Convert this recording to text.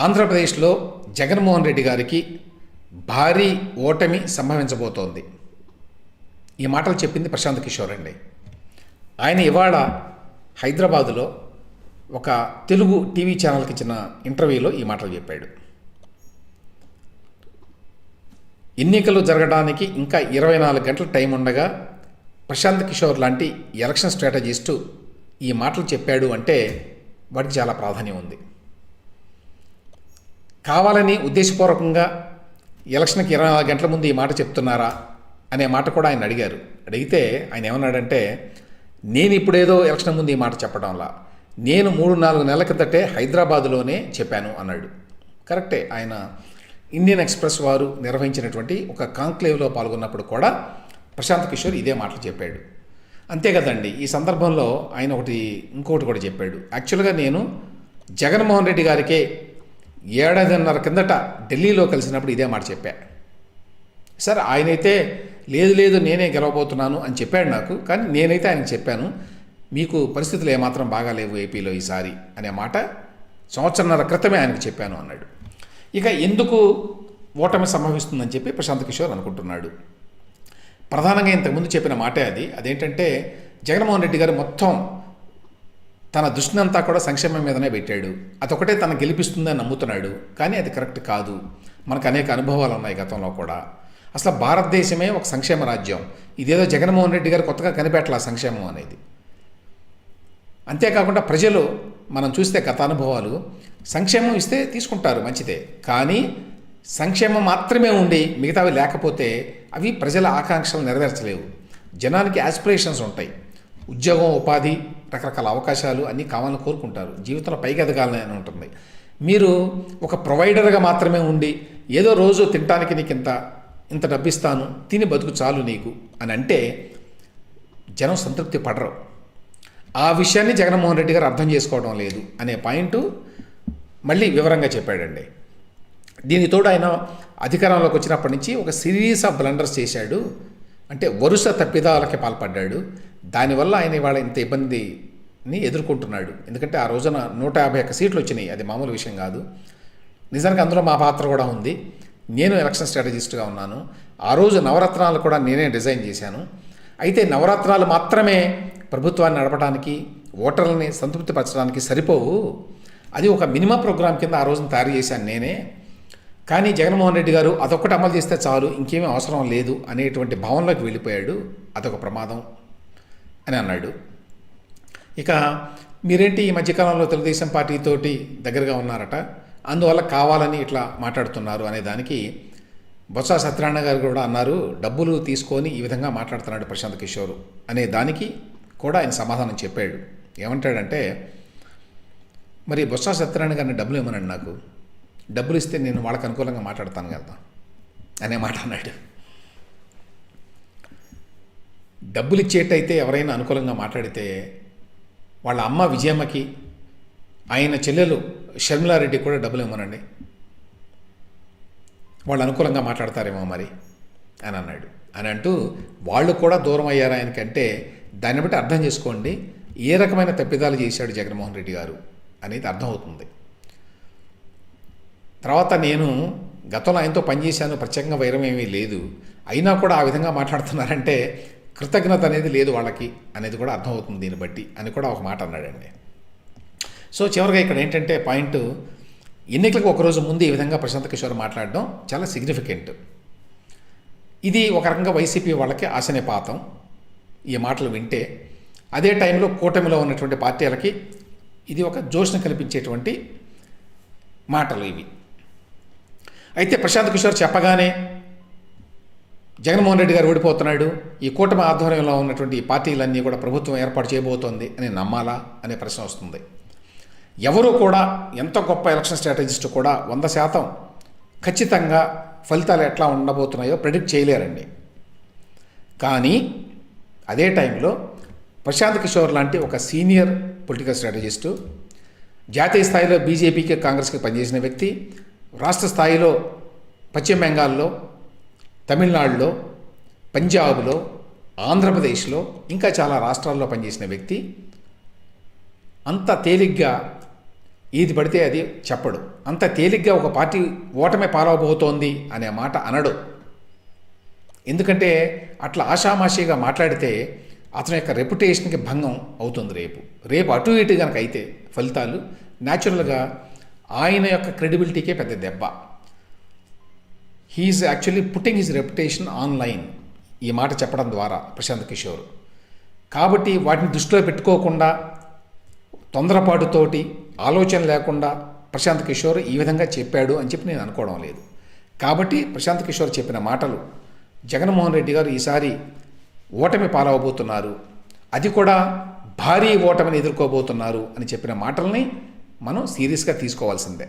ఆంధ్రప్రదేశ్లో జగన్మోహన్ రెడ్డి గారికి భారీ ఓటమి సంభవించబోతోంది. ఈ మాటలు చెప్పింది ప్రశాంత్ కిషోర్ అండి. ఆయన ఇవాళ హైదరాబాదులో ఒక తెలుగు టీవీ ఛానల్కి ఇచ్చిన ఇంటర్వ్యూలో ఈ మాటలు చెప్పాడు. ఎన్నికలు జరగడానికి ఇంకా 24 గంటల టైం ఉండగా ప్రశాంత్ కిషోర్ లాంటి ఎలక్షన్ స్ట్రాటజిస్టు ఈ మాటలు చెప్పాడు అంటే వాటికి చాలా ప్రాధాన్యం ఉంది. కావాలని ఉద్దేశపూర్వకంగా ఎలక్షన్కి 24 గంటల ముందు ఈ మాట చెప్తున్నారా అనే మాట కూడా ఆయన అడిగారు. అడిగితే ఆయన ఏమన్నాడంటే, నేను ఇప్పుడేదో ఎలక్షన్ ముందు ఈ మాట చెప్పడంలా, నేను 3-4 నెలల కిందటే హైదరాబాదులోనే చెప్పాను అన్నాడు. కరెక్టే. ఆయన ఇండియన్ ఎక్స్ప్రెస్ వారు నిర్వహించినటువంటి ఒక కాంక్లేవ్లో పాల్గొన్నప్పుడు కూడా ప్రశాంత్ కిషోర్ ఇదే మాటలు చెప్పాడు. అంతే కదండి. ఈ సందర్భంలో ఆయన ఇంకొకటి కూడా చెప్పాడు. యాక్చువల్గా నేను జగన్మోహన్ రెడ్డి గారికే 7.5 కిందట ఢిల్లీలో కలిసినప్పుడు ఇదే మాట చెప్పా. సరే, ఆయనైతే లేదు నేనే గెలవబోతున్నాను అని చెప్పాడు నాకు. కానీ నేనైతే ఆయనకు చెప్పాను, మీకు పరిస్థితులు ఏమాత్రం బాగాలేవు ఏపీలో ఈసారి అనే మాట 1.5 సంవత్సరాల క్రితమే ఆయనకు చెప్పాను అన్నాడు. ఇక ఎందుకు ఓటమి సంభవిస్తుందని చెప్పి ప్రశాంత్ కిషోర్ అనుకుంటున్నాడు. ప్రధానంగా ఇంతకుముందు చెప్పిన మాటే అదేంటంటే, జగన్మోహన్ రెడ్డి గారు మొత్తం తన దృష్టినంతా కూడా సంక్షేమం మీదనే పెట్టాడు. అదొకటే తన గెలిపిస్తుందని నమ్ముతున్నాడు. కానీ అది కరెక్ట్ కాదు. మనకు అనేక అనుభవాలు ఉన్నాయి గతంలో కూడా. అసలు భారతదేశమే ఒక సంక్షేమ రాజ్యం. ఇదేదో జగన్మోహన్ రెడ్డి గారు కొత్తగా కనిపెట్టాల సంక్షేమం అనేది. అంతేకాకుండా ప్రజలు మనం చూస్తే గత అనుభవాలు, సంక్షేమం ఇస్తే తీసుకుంటారు, మంచిదే. కానీ సంక్షేమం మాత్రమే ఉండి మిగతావి లేకపోతే అవి ప్రజల ఆకాంక్షలు నెరవేర్చలేవు. జనానికి యాస్పిరేషన్స్ ఉంటాయి. ఉద్యోగం, ఉపాధి, రకరకాల అవకాశాలు అన్నీ కావాలని కోరుకుంటారు. జీవితంలో పైకి ఎదగాలని ఉంటుంది. మీరు ఒక ప్రొవైడర్గా మాత్రమే ఉండి ఏదో రోజు తినడానికి నీకు ఇంత డబ్బిస్తాను, తిని బతుకు చాలు నీకు అని అంటే జనం సంతృప్తి పడరు. ఆ విషయాన్ని జగన్మోహన్ రెడ్డి గారు అర్థం చేసుకోవడం లేదు అనే పాయింట్ మళ్ళీ వివరంగా చెప్పాడండి. దీనితోడు ఆయన అధికారంలోకి వచ్చినప్పటి నుంచి ఒక సిరీస్ ఆఫ్ బ్లండర్స్ చేశాడు. అంటే వరుస తప్పిదాలకి పాల్పడ్డాడు. దానివల్ల ఆయన ఇవాళ ఇంత ఇబ్బందిని ఎదుర్కొంటున్నాడు. ఎందుకంటే ఆ రోజున 151 సీట్లు వచ్చినాయి. అది మామూలు విషయం కాదు. నిజానికి అందులో మా పాత్ర కూడా ఉంది. నేను ఎలక్షన్ స్ట్రాటజిస్ట్గా ఉన్నాను. ఆ రోజు నవరత్నాలు కూడా నేనే డిజైన్ చేశాను. అయితే నవరత్నాలు మాత్రమే ప్రభుత్వాన్ని నడపడానికి, ఓటర్లని సంతృప్తిపరచడానికి సరిపోవు. అది ఒక మినిమం ప్రోగ్రాం కింద ఆ రోజున తయారు చేశాను నేనే. కానీ జగన్మోహన్ రెడ్డి గారు అదొక్కటి అమలు చేస్తే చాలు, ఇంకేమీ అవసరం లేదు అనేటువంటి భావనలోకి వెళ్ళిపోయాడు. అదొక ప్రమాదం అని అన్నాడు. ఇక మీరేంటి ఈ మధ్యకాలంలో తెలుగుదేశం పార్టీతోటి దగ్గరగా ఉన్నారట, అందువల్ల కావాలని ఇట్లా మాట్లాడుతున్నారు అనే దానికి బొత్స సత్యనారాయణ గారు కూడా అన్నారు, డబ్బులు తీసుకొని ఈ విధంగా మాట్లాడుతున్నాడు ప్రశాంత్ కిషోర్ అనే దానికి కూడా ఆయన సమాధానం చెప్పాడు. ఏమంటాడంటే, మరి బొత్స సత్యనారాయణ గారిని డబ్బులు ఇవ్వమనండి, నాకు డబ్బులు ఇస్తే నేను వాళ్ళకి అనుకూలంగా మాట్లాడతాను కదా అనే మాట అన్నాడు. డబ్బులు ఇచ్చేటైతే ఎవరైనా అనుకూలంగా మాట్లాడితే వాళ్ళ అమ్మ విజయమ్మకి, ఆయన చెల్లెలు షర్మిలారెడ్డి కూడా డబ్బులు ఇవ్వమనండి, వాళ్ళు అనుకూలంగా మాట్లాడతారేమో మరి అని అన్నాడు. అని అంటూ వాళ్ళు కూడా దూరం అయ్యారు ఆయనకంటే దాన్ని బట్టి అర్థం చేసుకోండి ఏ రకమైన తప్పిదాలు చేశాడు జగన్మోహన్ రెడ్డి గారు అనేది అర్థమవుతుంది. తర్వాత నేను గతంలో ఆయనతో పనిచేశాను, ప్రత్యేకంగా వైరం ఏమీ లేదు, అయినా కూడా ఆ విధంగా మాట్లాడుతున్నారంటే కృతజ్ఞత అనేది లేదు వాళ్ళకి అనేది కూడా అర్థమవుతుంది దీన్ని బట్టి అని కూడా ఒక మాట అన్నాడండి. సో చివరిగా ఇక్కడ ఏంటంటే పాయింట్, ఎన్నికలకు ఒకరోజు ముందు ఈ విధంగా ప్రశాంత్ కిషోర్ మాట్లాడడం చాలా సిగ్నిఫికెంట్. ఇది ఒక రకంగా వైసీపీ వాళ్ళకి ఆశనిపాతం ఈ మాటలు వింటే. అదే టైంలో కూటమిలో ఉన్నటువంటి పార్టీలకి ఇది ఒక జోష్ను కల్పించేటువంటి మాటలు ఇవి. అయితే ప్రశాంత్ కిషోర్ చెప్పగానే జగన్మోహన్ రెడ్డి గారు ఓడిపోతున్నాడు, ఈ కూటమి ఆధ్వర్యంలో ఉన్నటువంటి ఈ పార్టీలన్నీ కూడా ప్రభుత్వం ఏర్పాటు చేయబోతోంది అని నమ్మాలా అనే ప్రశ్న వస్తుంది. ఎవరు కూడా ఎంత గొప్ప ఎలక్షన్ స్ట్రాటజిస్ట్ కూడా 100% ఖచ్చితంగా ఫలితాలు ఎట్లా ఉండబోతున్నాయో ప్రెడిక్ట్ చేయలేరండి. కానీ అదే టైంలో ప్రశాంత్ కిషోర్ లాంటి ఒక సీనియర్ పొలిటికల్ స్ట్రాటజిస్టు, జాతీయ స్థాయిలో బీజేపీకి, కాంగ్రెస్కి పనిచేసిన వ్యక్తి, రాష్ట్ర స్థాయిలో పశ్చిమ బెంగాల్లో, తమిళనాడులో, పంజాబ్లో, ఆంధ్రప్రదేశ్లో ఇంకా చాలా రాష్ట్రాల్లో పనిచేసిన వ్యక్తి అంత తేలిగ్గా ఏది పడితే అది చెప్పడు. అంత తేలిగ్గా ఒక పార్టీ ఓటమి పాలవబోతోంది అనే మాట అనడు. ఎందుకంటే అట్లా ఆషామాషిగా మాట్లాడితే అతని యొక్క రెప్యుటేషన్కి భంగం అవుతుంది. రేపు అటు ఇటు కనుక అయితే ఫలితాలు న్యాచురల్గా ఆయన యొక్క క్రెడిబిలిటీకే పెద్ద దెబ్బ. He is actually putting his reputation online ఈ మాట చెప్పడం ద్వారా ప్రశాంత్ కిషోర్. కాబట్టి వాటిని దృష్టిలో పెట్టుకోకుండా తొందరపాటుతోటి ఆలోచన లేకుండా ప్రశాంత్ కిషోర్ ఈ విధంగా చెప్పాడు అని చెప్పి నేను అనుకోవడం లేదు. కాబట్టి ప్రశాంత్ కిషోర్ చెప్పిన మాటలు జగన్మోహన్ రెడ్డి గారు ఈసారి ఓటమి పాలవబోతున్నారు, అది కూడా భారీ ఓటమిని ఎదుర్కోబోతున్నారు అని చెప్పిన మాటల్ని మనం సీరియస్గా తీసుకోవాల్సిందే.